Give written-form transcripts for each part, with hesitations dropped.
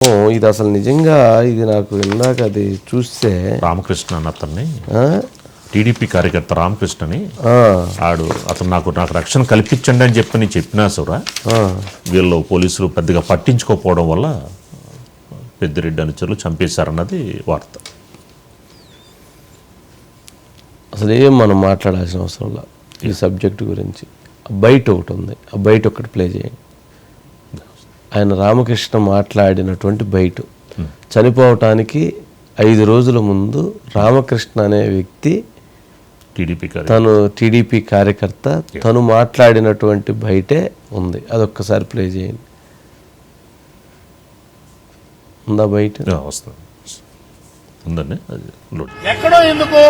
ఇది అసలు నిజంగా ఇది నాకు ఇందాక అది చూస్తే రామకృష్ణ అన్న అతన్ని టీడీపీ కార్యకర్త రామకృష్ణని అతను నాకు రక్షణ కల్పించండి అని చెప్పి నేను చెప్పినా సరే వీళ్ళు పోలీసులు పెద్దగా పట్టించుకోకపోవడం వల్ల పెద్దిరెడ్డి అనుచరులు చంపేశారన్నది వార్త. అసలు ఏం మనం మాట్లాడాల్సిన అవసరం లేదు ఈ సబ్జెక్టు గురించి. బయట ఒకటి ఉంది, ఆ బయట ఒకటి ప్లే చేయండి. ఆయన రామకృష్ణ మాట్లాడినటువంటి బయట చనిపోవటానికి 5 రోజుల ముందు రామకృష్ణ అనే వ్యక్తి తను టీడీపీ కార్యకర్త తను మాట్లాడినటువంటి బయటే ఉంది. అదొక్కసారి ప్లే చేయండి. ఉందా బయట? ఎక్కడో ఎందుకు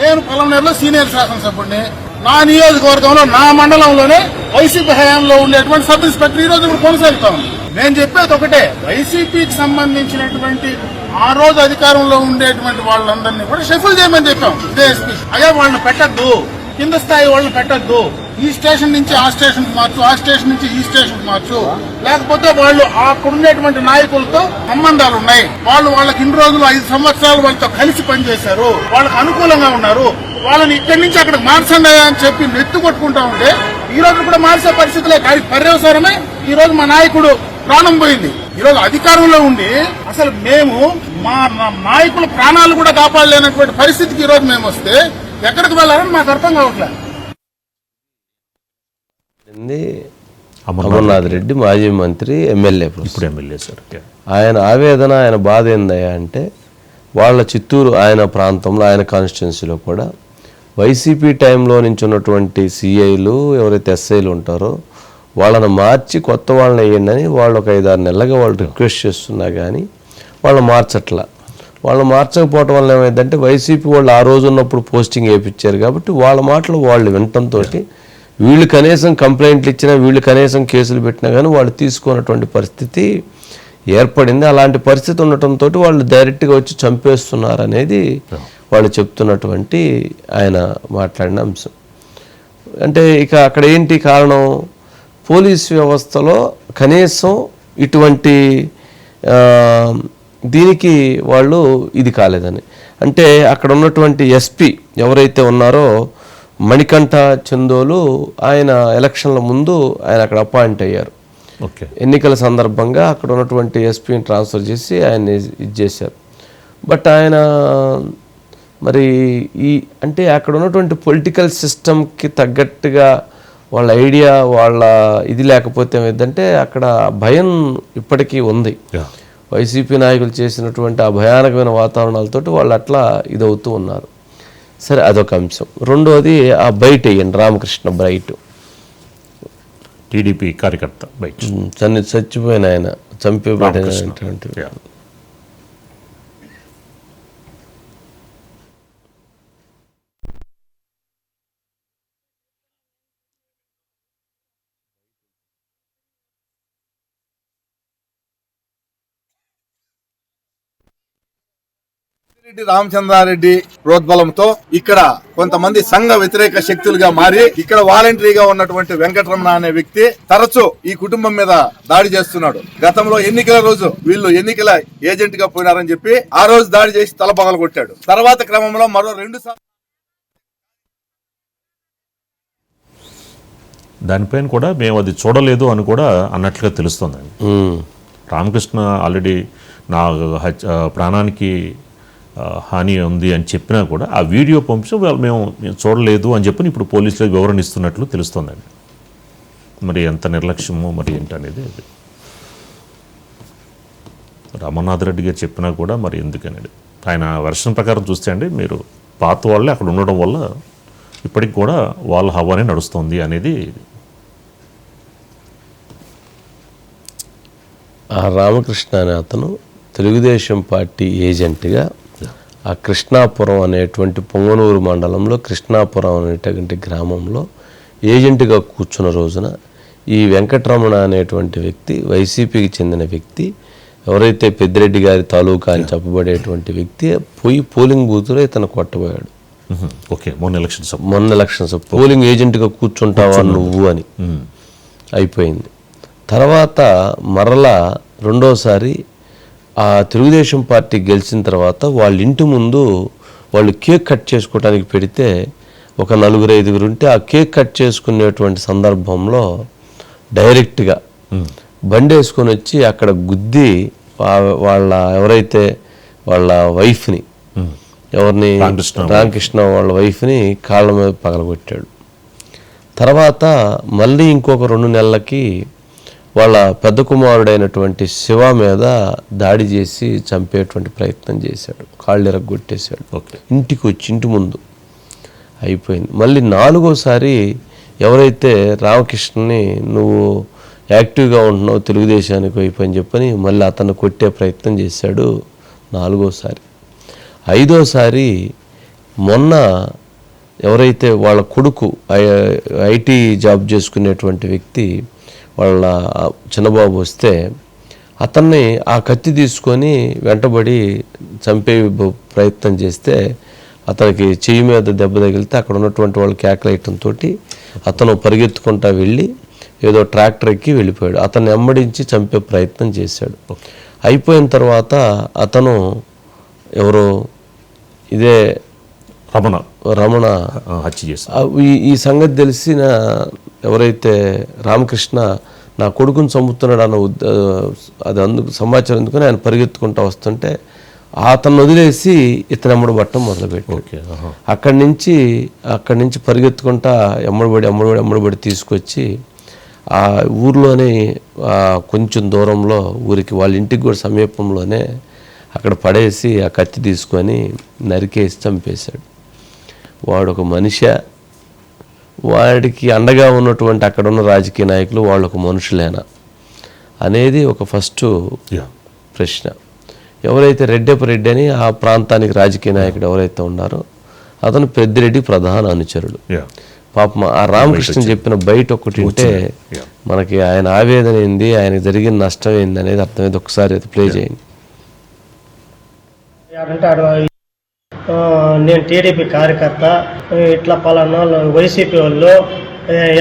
నేను పొలంనేరులో సీనియర్ శాసనసభ్యుడిని. నా నియోజకవర్గంలో నా మండలంలోనే వైసీపీ హయాంలో ఉండేటువంటి సబ్ ఇన్స్పెక్టర్ ఈ రోజు ఇప్పుడు కొనసాగుతా ఉంది. నేను చెప్పేది ఒకటే, వైసీపీకి సంబంధించినటువంటి ఆ రోజు అధికారంలో ఉండేటువంటి వాళ్ళందరినీ కూడా షఫుల్ చేయమని చెప్పాం. డిఎస్పీ అయ్యా వాళ్ళని పెట్టద్దు, కింద స్థాయి వాళ్ళని పెట్టద్దు, ఈ స్టేషన్ నుంచి ఆ స్టేషన్ కు మార్చు, ఆ స్టేషన్ నుంచి ఈ స్టేషన్ కు మార్చు, లేకపోతే వాళ్ళు అక్కడ ఉండేటువంటి నాయకులతో సంబంధాలు ఉన్నాయి, వాళ్ళకి ఇన్ని రోజులు 5 సంవత్సరాలు వాళ్ళతో కలిసి పనిచేశారు, వాళ్ళకి అనుకూలంగా ఉన్నారు, వాళ్ళని ఇక్కడి నుంచి అక్కడికి మార్చండి అని చెప్పి నెత్తు కొట్టుకుంటా ఉంటే ఈ రోజు కూడా మార్చే పరిస్థితులే. కానీ పర్యవసానమే ఈ రోజు మా నాయకుడు ప్రాణం పోయింది. ఈ రోజు అధికారంలో ఉండి అసలు మేము మా నాయకుల ప్రాణాలు కూడా కాపాడలేనటువంటి పరిస్థితికి ఈ రోజు మేము వస్తే ఎక్కడికి వెళ్ళాలని మాకు అర్థం కావట్లేదు. అమర్నాథ్ రెడ్డి మాజీ మంత్రి, ఎమ్మెల్యే, ఇప్పుడు ఎమ్మెల్యే సార్. ఆయన ఆవేదన, ఆయన బాధ ఏందయ్యా అంటే వాళ్ళ చిత్తూరు ఆయన ప్రాంతంలో ఆయన కాన్స్టిట్యున్సీలో కూడా వైసీపీ టైంలో నుంచి ఉన్నటువంటి సిఐలు ఎవరైతే ఎస్ఐలు ఉంటారో వాళ్ళని మార్చి కొత్త వాళ్ళని వేయండి అని వాళ్ళు ఒక 5-6 నెలలుగా వాళ్ళు రిక్వెస్ట్ చేస్తున్నా కానీ వాళ్ళు మార్చట్లా. వాళ్ళు మార్చకపోవటం వల్ల ఏమైందంటే వైసీపీ వాళ్ళు ఆ రోజు ఉన్నప్పుడు పోస్టింగ్ వేయించారు కాబట్టి వాళ్ళ మాటలు వాళ్ళు వినటంతో వీళ్ళు కనీసం కంప్లైంట్లు ఇచ్చినా, వీళ్ళు కనీసం కేసులు పెట్టినా కానీ వాళ్ళు తీసుకున్నటువంటి పరిస్థితి ఏర్పడింది. అలాంటి పరిస్థితి ఉండటంతో వాళ్ళు డైరెక్ట్గా వచ్చి చంపేస్తున్నారు అనేది వాళ్ళు చెప్తున్నటువంటి ఆయన మాట్లాడిన అంశం. అంటే ఇక అక్కడ ఏంటి కారణం, పోలీస్ వ్యవస్థలో కనీసం ఇటువంటి దీనికి వాళ్ళు ఇది కాలేదని. అంటే అక్కడ ఉన్నటువంటి ఎస్పీ ఎవరైతే ఉన్నారో మణికంఠ చందోలు, ఆయన ఎలక్షన్ల ముందు ఆయన అక్కడ అపాయింట్ అయ్యారు. ఎన్నికల సందర్భంగా అక్కడ ఉన్నటువంటి ఎస్పీని ట్రాన్స్ఫర్ చేసి ఆయన్ని ఇది చేశారు. బట్ ఆయన మరి అంటే అక్కడ ఉన్నటువంటి పొలిటికల్ సిస్టమ్కి తగ్గట్టుగా వాళ్ళ ఐడియా, వాళ్ళ ఇది లేకపోతే ఏమైందంటే అక్కడ భయం ఇప్పటికీ ఉంది. వైసీపీ నాయకులు చేసినటువంటి ఆ భయానకమైన వాతావరణాలతోటి వాళ్ళు అట్లా ఇదవుతూ ఉన్నారు. సరే, అదొక అంశం. రెండోది ఆ బయట వేయండి, రామకృష్ణ బయట, టీడీపీ కార్యకర్త బయట చచ్చిపోయిన ఆయన చంపేబడినటువంటి రామచంద్రారెడ్డి ప్రోద్బలంతో ఇక్కడ కొంతమంది సంఘ వ్యతిరేక శక్తులుగా మారి ఇక్కడ వాలంటరీగా ఉన్నటువంటి వెంకటరమణ అనే వ్యక్తి తరచూ ఈ కుటుంబం మీద దాడి చేస్తున్నాడు. గతంలో ఎన్నికల రోజు వీళ్ళు ఎన్నికల ఏజెంట్ గా పోయినారని చెప్పి ఆ రోజు దాడి చేసి తల పగలు కొట్టాడు. తర్వాత క్రమంలో మరో 2 సార్లు దానిపైన కూడా మేము అది చూడలేదు అని కూడా అన్నట్లుగా తెలుస్తుంది. రామకృష్ణ ఆల్రెడీ నా ప్రాణానికి హాని ఉంది అని చెప్పినా కూడా ఆ వీడియో పంపించి మేము చూడలేదు అని చెప్పి ఇప్పుడు పోలీసులకు వివరణ ఇస్తున్నట్లు తెలుస్తుందండి. మరి ఎంత నిర్లక్ష్యమో మరి ఏంటనేది అది రామనాథ్ రెడ్డి గారు చెప్పినా కూడా మరి ఎందుకనేది ఆయన వెర్షన్ ప్రకారం చూస్తే అండి, మీరు పాత వాళ్ళే అక్కడ ఉండడం వల్ల ఇప్పటికి కూడా వాళ్ళ హవానే నడుస్తుంది అనేది. ఆ రామకృష్ణ అనే అతను తెలుగుదేశం పార్టీ ఏజెంట్గా ఆ కృష్ణాపురం అనేటువంటి పొంగనూరు మండలంలో కృష్ణాపురం అనేటువంటి గ్రామంలో ఏజెంట్గా కూర్చున్న రోజున ఈ వెంకటరమణ అనేటువంటి వ్యక్తి, వైసీపీకి చెందిన వ్యక్తి, ఎవరైతే పెద్దిరెడ్డి గారి తాలూకా అని చెప్పబడేటువంటి వ్యక్తి పోయి పోలింగ్ బూత్లో ఇతను కొట్టబోయాడు. మొన్న ఎలక్షన్స్ పోలింగ్ ఏజెంట్గా కూర్చుంటావా నువ్వు అని అయిపోయింది. తర్వాత మరలా రెండోసారి ఆ తెలుగుదేశం పార్టీ గెలిచిన తర్వాత వాళ్ళ ఇంటి ముందు వాళ్ళు కేక్ కట్ చేసుకోవడానికి పెడితే ఒక 4-5 ఉంటే ఆ కేక్ కట్ చేసుకునేటువంటి సందర్భంలో డైరెక్ట్గా బండి వేసుకొని వచ్చి అక్కడ గుద్ది వాళ్ళ ఎవరైతే వాళ్ళ వైఫ్ని ఎవరిని రామకృష్ణ వాళ్ళ వైఫ్ని కాళ్ళ మీద పగలగొట్టాడు. తర్వాత మళ్ళీ ఇంకొక 2 నెలలకి వాళ్ళ పెద్ద కుమారుడైనటువంటి శివ మీద దాడి చేసి చంపేటువంటి ప్రయత్నం చేశాడు, కాళ్ళు ఎరగొట్టేశాడు. ఇంటికి వచ్చి ఇంటి ముందు అయిపోయింది. మళ్ళీ 4వసారి ఎవరైతే రామకృష్ణని నువ్వు యాక్టివ్గా ఉంటున్నావు తెలుగుదేశానికి వైపు అని చెప్పని మళ్ళీ అతను కొట్టే ప్రయత్నం చేశాడు 4వసారి. 5వసారి మొన్న ఎవరైతే వాళ్ళ కొడుకు ఐటీ జాబ్ చేసుకునేటువంటి వ్యక్తి వాళ్ళ చిన్నబాబు వస్తే అతన్ని ఆ కత్తి తీసుకొని వెంటబడి చంపే ప్రయత్నం చేస్తే అతనికి చెయ్యి మీద దెబ్బ తగిలితే అక్కడ ఉన్నటువంటి వాళ్ళు కేకలేయటంతో అతను పరిగెత్తుకుంటా వెళ్ళి ఏదో ట్రాక్టర్ ఎక్కి వెళ్ళిపోయాడు. అతన్ని వెంబడించి చంపే ప్రయత్నం చేశాడు. అయిపోయిన తర్వాత అతను ఎవరో ఇదే రమణ హత్య చేశాడు. ఈ సంగతి తెలిసిన ఎవరైతే రామకృష్ణ నా కొడుకుని చంపుతున్నాడు అన్న అది అందుకు సమాచారం ఎందుకని ఆయన పరిగెత్తుకుంటూ వస్తుంటే అతను వదిలేసి ఇతను ఎమ్మడబట్టం మొదలుపెట్టాడు. అక్కడి నుంచి పరిగెత్తుకుంటా ఎమ్మడబడి తీసుకొచ్చి ఆ ఊర్లోనే కొంచెం దూరంలో ఊరికి వాళ్ళ ఇంటికి కూడా సమీపంలోనే అక్కడ పడేసి ఆ కత్తి తీసుకొని నరికేసి చంపేశాడు. వాడు ఒక మనిషి, వాడికి అండగా ఉన్నటువంటి అక్కడ ఉన్న రాజకీయ నాయకులు వాళ్ళు ఒక మనుషులేనా అనేది ఒక ఫస్ట్ ప్రశ్న. ఎవరైతే రెడ్డి అని ఆ ప్రాంతానికి రాజకీయ నాయకుడు ఎవరైతే ఉన్నారో అతను పెద్దిరెడ్డి ప్రధాన అనుచరుడు. పాపం ఆ రామకృష్ణ చెప్పిన బయట ఒకటి ఉంటే మనకి ఆయన ఆవేదన ఏంది, ఆయనకు జరిగిన నష్టం ఏంది అనేది అర్థమైంది. ఒకసారి అయితే ప్లే చేయండి. నేను టీడీపీ కార్యకర్త, ఇట్లా పలానా వైసీపీ వాళ్ళు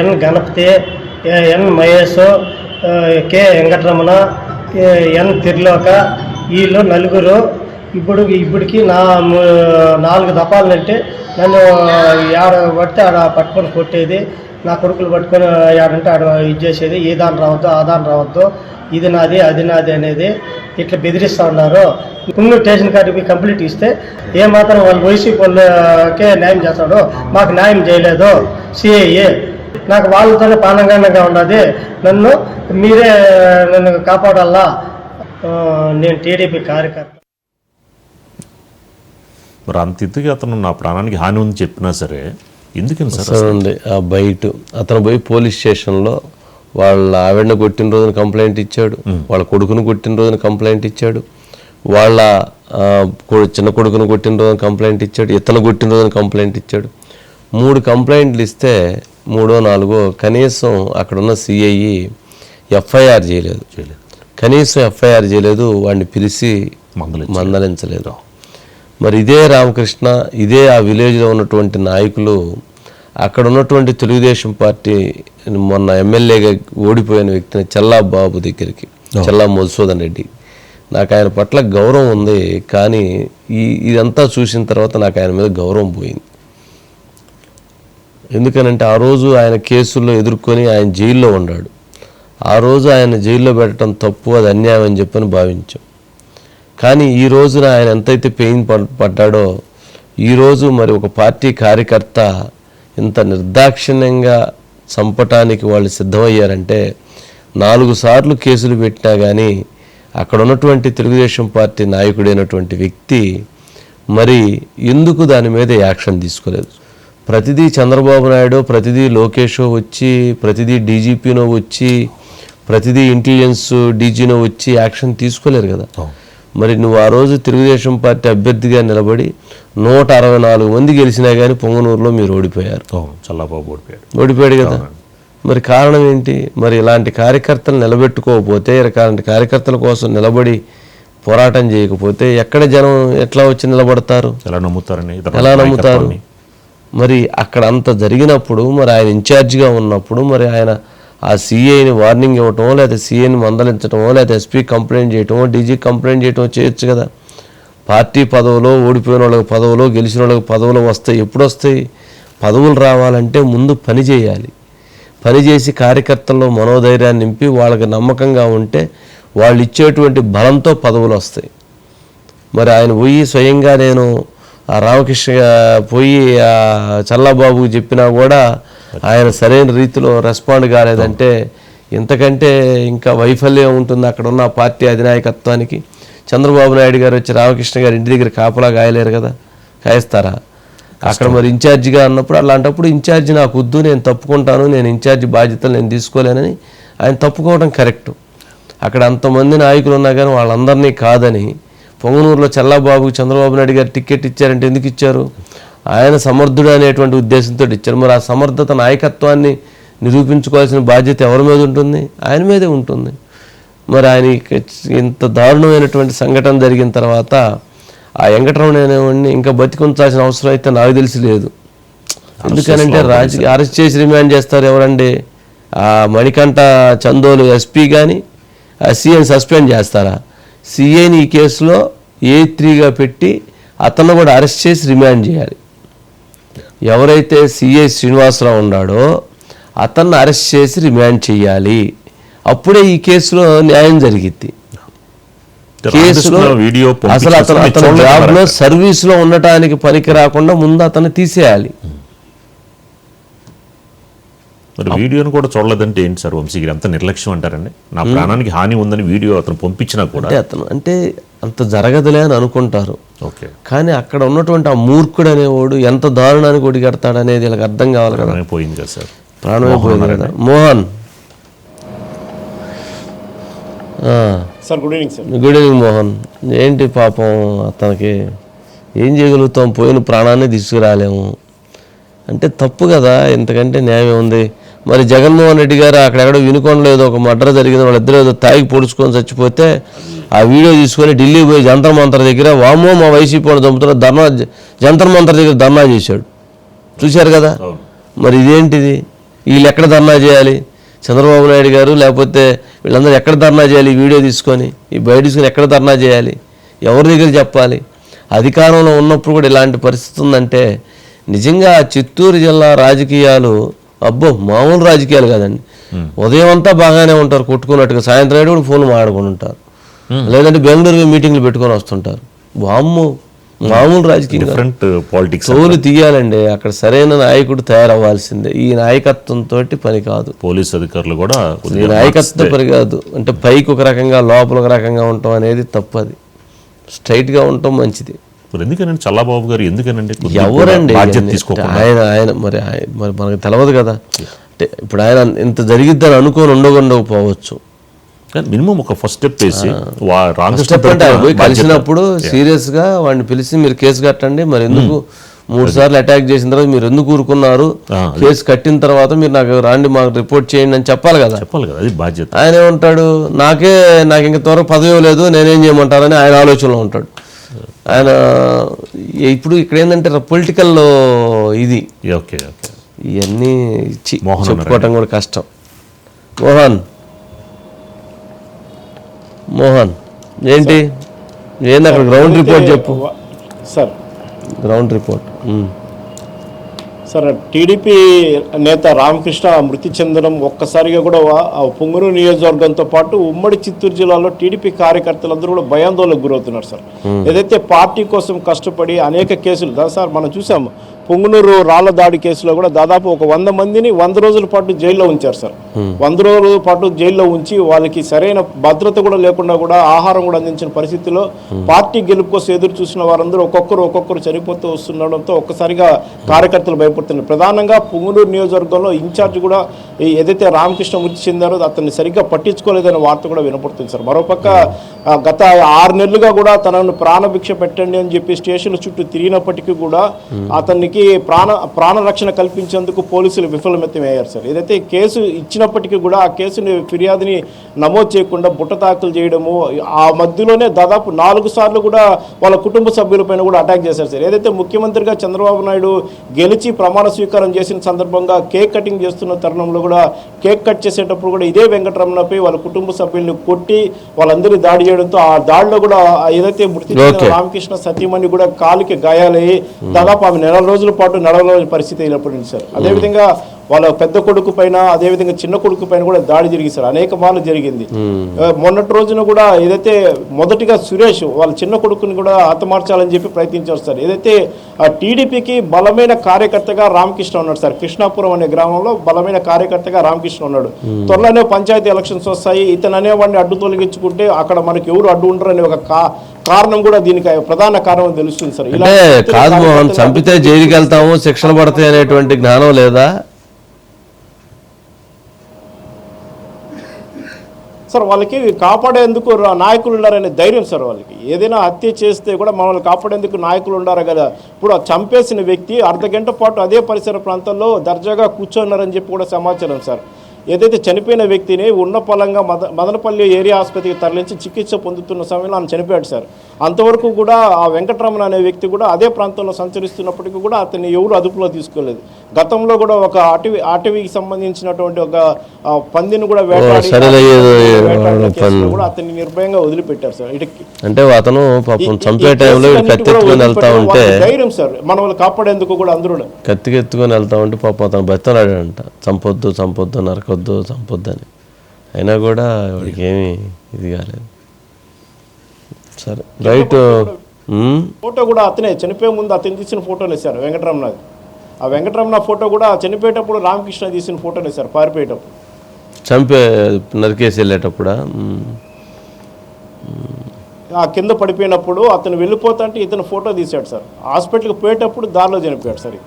ఎన్ గణపతి, ఎన్ మహేష్, కె వెంకటరమణ, ఎన్ తిర్లోక, వీళ్ళు 4 ఇప్పటికి నా 4 దఫాలంటే నన్ను ఆడ పడితే ఆడ పట్టుకొని కొట్టేది, నా కొడుకులు పట్టుకొని ఆడంటే ఆడ ఇది చేసేది, ఈ దాని రావద్దు ఆ దాని రావద్దు, ఇది నాది అది నాది అనేది ఇట్లా బెదిరిస్తూ ఉన్నారు. పుంగూరు స్టేషన్ కార్డుకి కంప్లీట్ ఇస్తే ఏమాత్రం వాళ్ళు వైసీపీ వాళ్ళకే న్యాయం చేస్తాడు, మాకు న్యాయం చేయలేదు సిఐఏ. నాకు వాళ్ళతోనే పానంగానంగా ఉన్నది, మీరే నన్ను కాపాడాలా. నేను టీడీపీ కార్యకర్త. మరి అంత ఇంతకీ అతను నా ప్రాణానికి హాని ఉంది చెప్పినా సరే ఎందుకని సార్ ఆ బయట అతను పోయి పోలీస్ స్టేషన్లో వాళ్ళ ఆవిడని కొట్టిన రోజున కంప్లైంట్ ఇచ్చాడు, వాళ్ళ కొడుకును కొట్టిన రోజున కంప్లైంట్ ఇచ్చాడు, వాళ్ళ చిన్న కొడుకును కొట్టిన రోజున కంప్లైంట్ ఇచ్చాడు, ఇతను కొట్టిన రోజున కంప్లైంట్ ఇచ్చాడు. 3 కంప్లైంట్లు ఇస్తే 3వ 4వ కనీసం అక్కడున్న సిఐ ఎఫ్ఐఆర్ చేయలేదు. కనీసం ఎఫ్ఐఆర్ చేయలేదు, వాడిని పిలిచి మందలించలేదు. మరి ఇదే రామకృష్ణ, ఇదే ఆ విలేజ్లో ఉన్నటువంటి నాయకులు అక్కడ ఉన్నటువంటి తెలుగుదేశం పార్టీ మొన్న ఎమ్మెల్యేగా ఓడిపోయిన వ్యక్తిని చెల్లాబాబు దగ్గరికి, చెల్లా మధుసూదన్ రెడ్డి, నాకు ఆయన పట్ల గౌరవం ఉంది, కానీ ఇదంతా చూసిన తర్వాత నాకు ఆయన మీద గౌరవం పోయింది. ఎందుకనంటే ఆ రోజు ఆయన కేసుల్లో ఎదుర్కొని ఆయన జైల్లో ఉన్నాడు. ఆ రోజు ఆయన జైల్లో పెట్టడం తప్పు, అది అన్యాయం అని చెప్పని భావించాం. కానీ ఈ రోజున ఆయన ఎంతైతే పెయిన్ పడ్డాడో ఈరోజు మరి ఒక పార్టీ కార్యకర్త ఇంత నిర్దాక్షిణ్యంగా చంపటానికి వాళ్ళు సిద్ధమయ్యారంటే 4 సార్లు కేసులు పెట్టినా కానీ అక్కడ ఉన్నటువంటి తెలుగుదేశం పార్టీ నాయకుడైనటువంటి వ్యక్తి మరి ఎందుకు దాని మీద యాక్షన్ తీసుకోలేదు? ప్రతిదీ చంద్రబాబు నాయుడు, ప్రతిదీ లోకేషో వచ్చి, ప్రతిదీ డీజీపీనో వచ్చి, ప్రతిదీ ఇంటెలిజెన్స్ డీజీనో వచ్చి యాక్షన్ తీసుకోలేరు కదా. మరి నువ్వు ఆ రోజు తెలుగుదేశం పార్టీ అభ్యర్థిగా నిలబడి 164 మంది గెలిచినా కానీ పొంగనూరులో మీరు ఓడిపోయారు. చల్లబాబు ఓడిపోయాడు కదా. మరి కారణం ఏంటి? మరి ఇలాంటి కార్యకర్తలు నిలబెట్టుకోకపోతే, ఇలాంటి కార్యకర్తల కోసం నిలబడి పోరాటం చేయకపోతే ఎక్కడ జనం ఎట్లా వచ్చి నిలబడతారు? ఎలా నమ్ముతారు? మరి అక్కడ అంత జరిగినప్పుడు, మరి ఆయన ఇన్ఛార్జిగా ఉన్నప్పుడు, మరి ఆయన ఆ సిఐని వార్నింగ్ ఇవ్వటమో, లేదా సిఐని మందలించటమో, లేదా ఎస్పీ కంప్లైంట్ చేయటమో, డీజీ కంప్లైంట్ చేయటమో చేయొచ్చు కదా. పార్టీ పదవులో ఓడిపోయిన వాళ్ళకి పదవులు, గెలిచిన వాళ్ళకి పదవులు వస్తాయి. ఎప్పుడు వస్తాయి? పదవులు రావాలంటే ముందు పని చేయాలి. పని చేసి కార్యకర్తల్లో మనోధైర్యాన్ని నింపి వాళ్ళకి నమ్మకంగా ఉంటే వాళ్ళు ఇచ్చేటువంటి బలంతో పదవులు వస్తాయి. మరి ఆయన పోయి స్వయంగా నేను ఆ రామకృష్ణ పోయి ఆ చల్లాబాబుకి చెప్పినా కూడా ఆయన సరైన రీతిలో రెస్పాండ్ కాలేదంటే ఇంతకంటే ఇంకా వైఫల్యం ఉంటుంది అక్కడ ఉన్న పార్టీ అధినాయకత్వానికి. చంద్రబాబు నాయుడు గారు వచ్చి రామకృష్ణ గారు ఇంటి దగ్గర కాపలా కాయలేరు కదా, కాయిస్తారా? అక్కడ మరి ఇన్ఛార్జిగా అన్నప్పుడు అలాంటప్పుడు ఇన్ఛార్జి నాకు వద్దు, నేను తప్పుకుంటాను, నేను ఇన్ఛార్జి బాధ్యతలు నేను తీసుకోలేనని ఆయన తప్పుకోవడం కరెక్టు. అక్కడ అంతమంది నాయకులు ఉన్నా కానీ వాళ్ళందరినీ కాదని పొంగనూరులో చల్లాబాబుకి చంద్రబాబు నాయుడు గారు టికెట్ ఇచ్చారంటే ఎందుకు ఇచ్చారు? ఆయన సమర్థుడు అనేటువంటి ఉద్దేశంతో ఇచ్చారు. మరి ఆ సమర్థత నాయకత్వాన్ని నిరూపించుకోవాల్సిన బాధ్యత ఎవరి మీద ఉంటుంది? ఆయన మీదే ఉంటుంది. మరి ఆయన ఇంత దారుణమైనటువంటి సంఘటన జరిగిన తర్వాత ఆ వెంకటరమణ అనేవాడిని ఇంకా బతికుంచాల్సిన అవసరం అయితే నాకు తెలిసి లేదు. ఎందుకనంటే రాజకీయ అరెస్ట్ చేసి రిమాండ్ చేస్తారు ఎవరండి? ఆ మణికంఠ చందోలు ఎస్పీ కానీ ఆ సీఐని సస్పెండ్ చేస్తారా? సీఐని ఈ కేసులో A3గా పెట్టి అతను కూడా అరెస్ట్ చేసి రిమాండ్ చేయాలి. ఎవరైతే సిఐ శ్రీనివాసరావు ఉన్నాడో అతన్ని అరెస్ట్ చేసి రిమాండ్ చేయాలి. అప్పుడే ఈ కేసులో న్యాయం జరిగిద్ది. కేసులో అసలు అతను జాబ్లో సర్వీస్లో ఉండటానికి పనికి రాకుండా ముందు అతన్ని తీసేయాలి. మరి వీడియోను కూడా చూడలేదంటే ఏంటి సార్ వంశీగిరి? అంత నిర్లక్ష్యం అంటారండి? నా ప్రాణానికి హాని ఉందని వీడియో అతను పంపించినా కూడా అంటే అంత జరగదులే అని అనుకుంటారు. ఓకే, కానీ అక్కడ ఉన్నటువంటి ఆ మూర్ఖుడు అనేవాడు ఎంత దారుణానికి ఒడిగడతాడు అనేది వీళ్ళకి అర్థం కావాలి కదా. పోయింది కదా సార్, ప్రాణమే పోయింది కదా. Mohan sir, good evening sir. Good evening Mohan. ఏంటి పాపం అతనికి ఏం చేయగలుగుతాం? పోయిన ప్రాణాన్ని తీసుకురాలేము అంటే తప్పు కదా. ఎంతకంటే న్యాయం ఉంది. మరి జగన్మోహన్ రెడ్డి గారు అక్కడెక్కడో వినుకోండి ఏదో ఒక మర్డర్ జరిగింది, వాళ్ళిద్దరూ ఏదో తాగి పొడుచుకొని చచ్చిపోతే ఆ వీడియో తీసుకొని ఢిల్లీ పోయి జంతర్ మంతర్ దగ్గర వామో మా వైసీపీ వాళ్ళు చంపుతున్నారు ధర్నా, జంతర్ మంతర్ దగ్గర ధర్నా చేశాడు. చూశారు కదా. మరి ఇదేంటిది? వీళ్ళు ఎక్కడ ధర్నా చేయాలి? చంద్రబాబు నాయుడు గారు లేకపోతే వీళ్ళందరూ ఎక్కడ ధర్నా చేయాలి? ఈ వీడియో తీసుకొని ఈ బయట తీసుకొని ఎక్కడ ధర్నా చేయాలి? ఎవరి దగ్గర చెప్పాలి? అధికారంలో ఉన్నప్పుడు కూడా ఇలాంటి పరిస్థితి ఉందంటే నిజంగా చిత్తూరు జిల్లా రాజకీయాలు అబ్బో మామూలు రాజకీయాలు కాదండి. ఉదయం అంతా బాగానే ఉంటారు కొట్టుకున్నట్టుగా, సాయంత్రం అయితే కూడా ఫోన్లు మాట్లాడుకుని ఉంటారు, లేదంటే బెంగళూరు మీటింగ్లు పెట్టుకొని వస్తుంటారు. వామ్మో మామూలు రాజకీయం పాలిటిక్స్ తోలు తీయాలండి. అక్కడ సరైన నాయకుడు తయారవ్వాల్సిందే. ఈ నాయకత్వంతో పని కాదు. పోలీస్ అధికారులు కూడా ఈ నాయకత్వం పని కాదు. అంటే పైకి ఒక రకంగా లోపల ఒక రకంగా ఉండటం అనేది తప్పది. స్ట్రైట్గా ఉండటం మంచిది. ఎందుకనండి చల్లాబాబు గారు ఎందుకనండి ఎవరండి బాధ్యత తీసుకోకుండా? ఆయన మరి మనకు తెలియదు కదా. అంటే ఇప్పుడు ఆయన ఇంత జరిగిద్దని అనుకోని ఉండకపోవచ్చు. మినిమం ఒక ఫస్ట్ స్టెప్ వేసి పోయి కలిసినప్పుడు సీరియస్ గా వాడిని పిలిచి మీరు కేసు కట్టండి, మరి ఎందుకు 3 సార్లు అటాక్ చేసిన తర్వాత మీరు ఎందుకు ఊరుకున్నారు, కేసు కట్టిన తర్వాత మీరు నాకు రాండి మాకు రిపోర్ట్ చేయండి అని చెప్పాలి కదా. అది బాధ్యత. ఆయన ఏమంటాడు, నాకు ఇంక త్వరగా పదవి లేదు నేనేం చేయమంటారని ఆయన ఆలోచనలో ఉంటాడు. ఆయన ఇప్పుడు ఇక్కడ ఏంటంటే పొలిటికల్ ఇది ఇవన్నీ చెప్పుకోవటం కూడా కష్టం. మోహన్ ఏంటి అక్కడ గ్రౌండ్ రిపోర్ట్ చెప్పు sir. Ground report sir, TDP నేత రామకృష్ణ మృతి చెందడం ఒక్కసారిగా కూడా పొంగనూరు నియోజకవర్గంతో పాటు ఉమ్మడి చిత్తూరు జిల్లాలో టీడీపీ కార్యకర్తలందరూ కూడా భయాందోళనకు గురవుతున్నారు సార్. ఏదైతే పార్టీ కోసం కష్టపడి అనేక కేసులు సార్ మనం చూసాము. పొంగనూరు రాళ్ల దాడి కేసులో కూడా దాదాపు ఒక 100 మందిని 100 రోజుల పాటు జైల్లో ఉంచారు సార్. 100 రోజుల పాటు జైల్లో ఉంచి వాళ్ళకి సరైన భద్రత కూడా లేకుండా కూడా ఆహారం కూడా అందించిన పరిస్థితిలో పార్టీ గెలుపు కోసం ఎదురు చూసిన వారందరూ ఒక్కొక్కరు చనిపోతూ వస్తుండడంతో ఒక్కసారిగా కార్యకర్తలు భయపడుతున్నారు. ప్రధానంగా పొంగనూరు నియోజకవర్గంలో ఇన్ఛార్జ్ కూడా ఏదైతే రామకృష్ణ మృతి చెందారో అతన్ని సరిగ్గా పట్టించుకోలేదనే వార్త కూడా వినపడుతుంది సార్. మరోపక్క గత 6 నెలలుగా కూడా తనను ప్రాణభిక్ష పెట్టండి అని చెప్పి స్టేషన్ చుట్టూ తిరిగినప్పటికీ కూడా అతనికి ప్రాణరక్షణ కల్పించేందుకు పోలీసులు విఫలమయ్యారు సార్. ఏదైతే కేసు ఇచ్చినప్పటికీ కూడా ఆ కేసుని ఫిర్యాదుని నమోదు చేయకుండా బుట్టతాకులు చేయడము, ఆ మధ్యలోనే దాదాపు 4 సార్లు కూడా వాళ్ళ కుటుంబ సభ్యులపైన కూడా అటాక్ చేశారు సార్. ఏదైతే ముఖ్యమంత్రిగా చంద్రబాబు నాయుడు గెలిచి ప్రమాణ స్వీకారం చేసిన సందర్భంగా కేక్ కటింగ్ చేస్తున్న తరుణంలో కూడా కేక్ కట్ చేసేటప్పుడు కూడా ఇదే వెంకటరమణపై వాళ్ళ కుటుంబ సభ్యుల్ని కొట్టి వాళ్ళందరినీ దాడి చేయడంతో ఆ దాడిలో కూడా ఏదైతే మృతి చెందిన రామకృష్ణ సతీమణి కూడా కాలికి గాయాలయ్యి దాదాపు ఆమె 4 రోజుల పాటు నడవలేని పరిస్థితి అయినప్పుడు సార్. అదేవిధంగా వాళ్ళ పెద్ద కొడుకు పైన అదేవిధంగా చిన్న కొడుకు పైన కూడా దాడి జరిగింది సార్, అనేక మార్లు జరిగింది. మొన్నటి రోజున కూడా ఏదైతే మొదటిగా సురేష్ వాళ్ళ చిన్న కొడుకుని కూడా హతమార్చాలని చెప్పి ప్రయత్నించారు సార్. ఏదైతే టీడీపీకి బలమైన కార్యకర్తగా రామకృష్ణ ఉన్నాడు సార్. కృష్ణాపురం అనే గ్రామంలో బలమైన కార్యకర్తగా రామకృష్ణ ఉన్నాడు. త్వరలోనే పంచాయతీ ఎలక్షన్స్ వస్తాయి, ఇతను అనేవాడిని అడ్డు తొలగించుకుంటే అక్కడ మనకి ఎవరు అడ్డు ఉండరు అనే ఒక కారణం కూడా దీనికి ప్రధాన కారణం తెలుస్తుంది సార్. ఇలా కాదు మోహన్, చంపితే జైలుకి వెళ్తాము, శిక్షణ పడతాయి అనేటువంటి జ్ఞానం లేదా సార్? వాళ్ళకి కాపాడేందుకు నాయకులు ఉన్నారనే ధైర్యం సార్ వాళ్ళకి. ఏదైనా హత్య చేస్తే కూడా మనల్ని కాపాడేందుకు నాయకులు ఉండారు కదా. ఇప్పుడు ఆ చంపేసిన వ్యక్తి అర్ధగంట పాటు అదే పరిసర ప్రాంతాల్లో దర్జాగా కూర్చున్నారని చెప్పి కూడా సమాచారం సార్. ఏదైతే చనిపోయిన వ్యక్తిని ఉన్న పలంగా మదనపల్లి ఏరియా ఆసుపత్రికి తరలించి చికిత్స పొందుతున్న సమయంలో ఆయన చనిపోయాడు సార్. అంతవరకు కూడా ఆ వెంకటరమణ అనే వ్యక్తి కూడా అదే ప్రాంతంలో సంచరిస్తున్నప్పటికీ కూడా అతన్ని ఎవరు అదుపులో తీసుకోలేదు. గతంలో కూడా ఒక అటవీకి సంబంధించినటువంటి ఒక పందిని కూడా వేటాడి కూడా అతన్ని నిర్భయంగా వదిలిపెట్టారు సార్. అంటే అతను పాపం చంపే టైంలో కత్తిెత్తుకొని వెళ్తా ఉంటే ధైర్యం సార్ మనల్ని కాపాడేందుకు కూడా అందరూ కత్తికెత్తుకొని వెళ్తా ఉంటే పాపం అతను బతనాడంట, చంపొద్దు చంపొద్దు నరకొద్దు చంపొద్దు అని. అయినా కూడా వాడికి ఏమీ ఇది కాలేదు. సరే రైట్. ఫోటో కూడా అతనే చనిపోయే ముందు అతను తీసిన ఫోటోనే సార్ వెంకటరమణ. ఆ వెంకటరమణ ఫోటో కూడా చనిపోయేటప్పుడు రామకృష్ణ తీసిన ఫోటోనే సార్, పారిపోయేటప్పుడు చంపే నరికేసి వెళ్ళేటప్పుడా ఆ కింద పడిపోయినప్పుడు అతను వెళ్ళిపోతుంటే ఇతను ఫోటో తీశాడు సార్. హాస్పిటల్కి పోయేటప్పుడు దారిలో చనిపోయాడు సార్.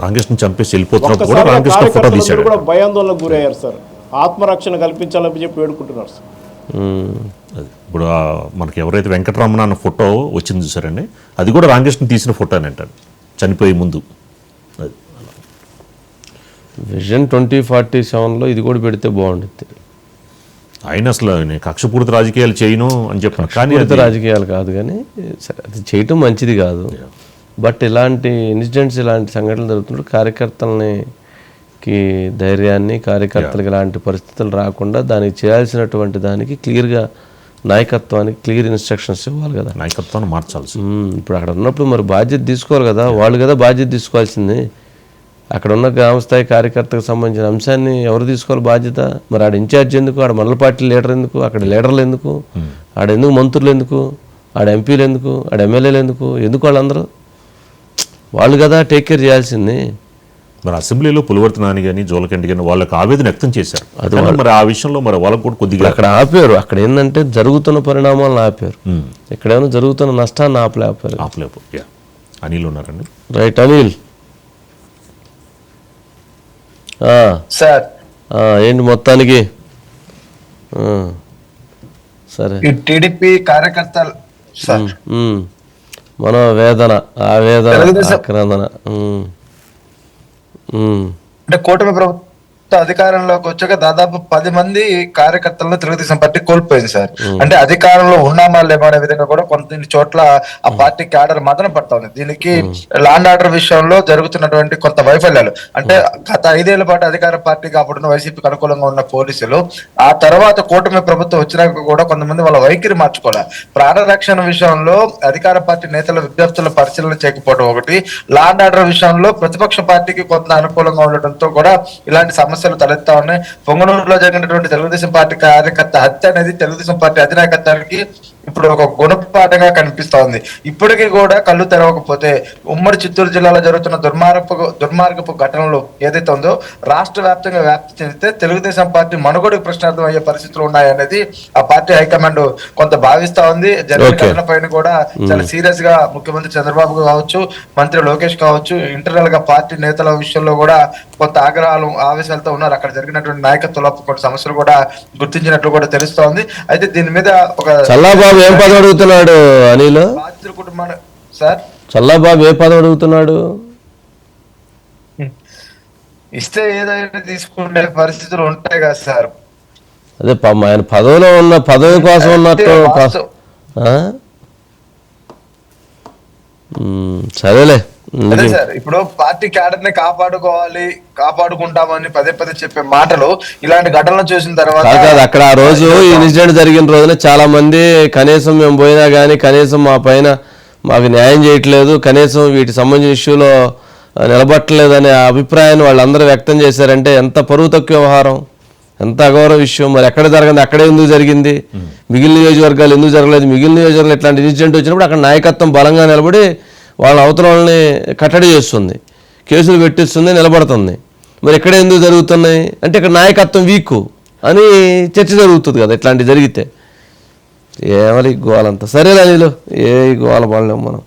రామకృష్ణ చంపేసి వెళ్ళిపోతున్నప్పుడు కూడా రామకృష్ణ ఫోటో తీశాడు. కూడా భయాందోళనకు గురయ్యారు సార్. ఆత్మరక్షణ కల్పించాలని చెప్పి వేడుకుంటున్నారు సార్. ఇప్పుడు మనకి ఎవరైతే వెంకటరమణ అన్న ఫోటో వచ్చింది చూసారండి, అది కూడా రామకృష్ణ తీసిన ఫోటో అని అంటాడు చనిపోయే ముందు. విజన్ 2047లో ఇది కూడా పెడితే బాగుంటుంది. ఆయన అసలు నేను కక్షపూరిత రాజకీయాలు చేయను అని చెప్పాను, కానీ రాజకీయాలు కాదు, కానీ అది చేయటం మంచిది కాదు. బట్ ఇలాంటి ఇన్సిడెంట్స్, ఇలాంటి సంఘటనలు జరుగుతున్నప్పుడు కార్యకర్తలని ధైర్యాన్ని, కార్యకర్తలకు ఇలాంటి పరిస్థితులు రాకుండా దానికి చేయాల్సినటువంటి దానికి క్లియర్గా నాయకత్వానికి క్లియర్ ఇన్స్ట్రక్షన్స్ ఇవ్వాలి కదా. నాయకత్వాన్ని మార్చాల్సి. ఇప్పుడు అక్కడ ఉన్నప్పుడు మరి బాధ్యత తీసుకోవాలి కదా, వాళ్ళు కదా బాధ్యత తీసుకోవాల్సింది. అక్కడ ఉన్న గ్రామస్థాయి కార్యకర్తకు సంబంధించిన అంశాన్ని ఎవరు తీసుకోవాలి బాధ్యత? మరి ఆడ ఇన్ఛార్జ్ ఎందుకు, ఆడ మండల పార్టీ లీడర్ ఎందుకు, అక్కడ లీడర్లు ఎందుకు, ఆడెందుకు మంత్రులు ఎందుకు, ఆడ ఎంపీలు ఎందుకు, ఆడ ఎమ్మెల్యేలు ఎందుకు వాళ్ళందరూ? వాళ్ళు కదా టేక్ కేర్ చేయాల్సింది. మరి అసెంబ్లీలో పులివర్తి నాని కానీ జోలకండి కానీ వాళ్ళకి ఆవేదన వ్యక్తం చేశారు. అది మరి ఆ విషయంలో మరి వాళ్ళకు కూడా కొద్దిగా అక్కడ ఆపారు. అక్కడ ఏంటంటే జరుగుతున్న పరిణామాలను ఆపారు, ఎక్కడైనా జరుగుతున్న నష్టాన్ని ఆపలేపు. అనిల్ ఉన్నారండి. రైట్ అనిల్. సార్ ఏంటి మొత్తానికి? సరే, టీడీపీ కార్యకర్తలు మన వేదన, ఆక్రందన అంటే కూటమి ప్రభుత్వం అధికారంలోకి వచ్చాక దాదాపు 10 మంది కార్యకర్తలను తెలుగుదేశం పార్టీ కోల్పోయింది సార్. అంటే అధికారంలో ఉన్నామా లేమో అనే విధంగా కూడా కొన్ని చోట్ల ఆ పార్టీ క్యాడర్ మదన పడతా ఉంది. దీనికి లాండ్ ఆర్డర్ విషయంలో జరుగుతున్నటువంటి కొంత వైఫల్యాలు, అంటే గత 5 ఏళ్ల పాటు అధికార పార్టీ కాపాడున్న వైసీపీకి అనుకూలంగా ఉన్న పోలీసులు ఆ తర్వాత కూటమి ప్రభుత్వం వచ్చినాక కూడా కొంతమంది వాళ్ళ వైఖరి మార్చుకోవాలి. ప్రాణరక్షణ విషయంలో అధికార పార్టీ నేతల విజ్ఞప్తుల పరిశీలన చేయకపోవడం ఒకటి, లాండ్ ఆర్డర్ విషయంలో ప్రతిపక్ష పార్టీకి కొంత అనుకూలంగా ఉండటంతో కూడా ఇలాంటి సమస్యలు తలెత్తా ఉన్నాయి. పొంగనూరులో జరిగినటువంటి తెలుగుదేశం పార్టీ కార్యకర్త హత్య అనేది తెలుగుదేశం పార్టీ అధినాయకత్వానికి ఇప్పుడు ఒక గుణపాఠంగా కనిపిస్తా ఉంది. ఇప్పటికీ కూడా కళ్ళు తెరవకపోతే ఉమ్మడి చిత్తూరు జిల్లాలో జరుగుతున్న దుర్మార్గపు ఘటనలు ఏదైతే ఉందో రాష్ట్ర వ్యాప్తంగా వ్యాప్తి చెందితే తెలుగుదేశం పార్టీ మనుగడకు ప్రశ్నార్థం అయ్యే పరిస్థితులు ఉన్నాయనేది ఆ పార్టీ హైకమాండ్ కొంత భావిస్తా ఉంది. జరిగిన ఘటన పైన కూడా చాలా సీరియస్ గా ముఖ్యమంత్రి చంద్రబాబు కావచ్చు, మంత్రి లోకేష్ కావచ్చు, ఇంటర్నల్ గా పార్టీ నేతల విషయంలో కూడా కొంత ఆగ్రహాలు ఆవేశాలతో ఉన్నారు. అక్కడ జరిగినటువంటి నాయకత్వంలో కొన్ని సమస్యలు కూడా గుర్తించినట్లు కూడా తెలుస్తా ఉంది. అయితే దీని మీద ఒక చల్లాబాబు చల్లబాబు ఏం పదవి అడుగుతున్నాడు అనిల్? బాధితుల కుటుంబాన్ని సార్ చల్లబాబు ఏ పదవి అడుగుతున్నాడు? ఇస్తే ఏదైనా తీసుకునే పరిస్థితులు ఉంటాయి కదా సార్. అదే ఆయన పదవిలో ఉన్న పదవి కోసం ఉన్నట్టు ఆ? సరేలే. అదే సార్, ఇప్పుడు పార్టీ క్యాడర్ ని కాపాడుకుంటామని పదే పదే చెప్పే మాటలు ఇలాంటి ఘటనలు చూసిన తర్వాత కాదు, అక్కడ ఆ రోజు ఈ ఇన్సిడెంట్ జరిగిన రోజున చాలా మంది కనీసం మేము పోయినా కానీ కనీసం మా పైన మాకు న్యాయం చేయట్లేదు, కనీసం వీటికి సంబంధించిన ఇష్యూలో నిలబట్టలేదనే అభిప్రాయాన్ని వాళ్ళందరూ వ్యక్తం చేశారంటే ఎంత పరువు తక్కువ వ్యవహారం, ఎంత అగౌరవ విషయం. మరి ఎక్కడ జరగండి, అక్కడే ఎందుకు జరిగింది? మిగిలిన నియోజకవర్గాలు ఎందుకు జరగలేదు? మిగిలిన నియోజకవర్గాలు ఇట్లాంటి ఇన్సిడెంట్ వచ్చినప్పుడు అక్కడ నాయకత్వం బలంగా నిలబడి వాళ్ళ అవతల వాళ్ళని కట్టడి చేస్తుంది, కేసులు పెట్టిస్తుంది, నిలబడుతుంది. మరి ఎక్కడ ఎందుకు జరుగుతున్నాయి అంటే ఇక్కడ నాయకత్వం వీక్ అని చర్చ జరుగుతుంది కదా ఇట్లాంటివి జరిగితే. ఏమని గోవాలంతా సరేనా నీళ్ళు ఏ గోవాల పడలేము మనం.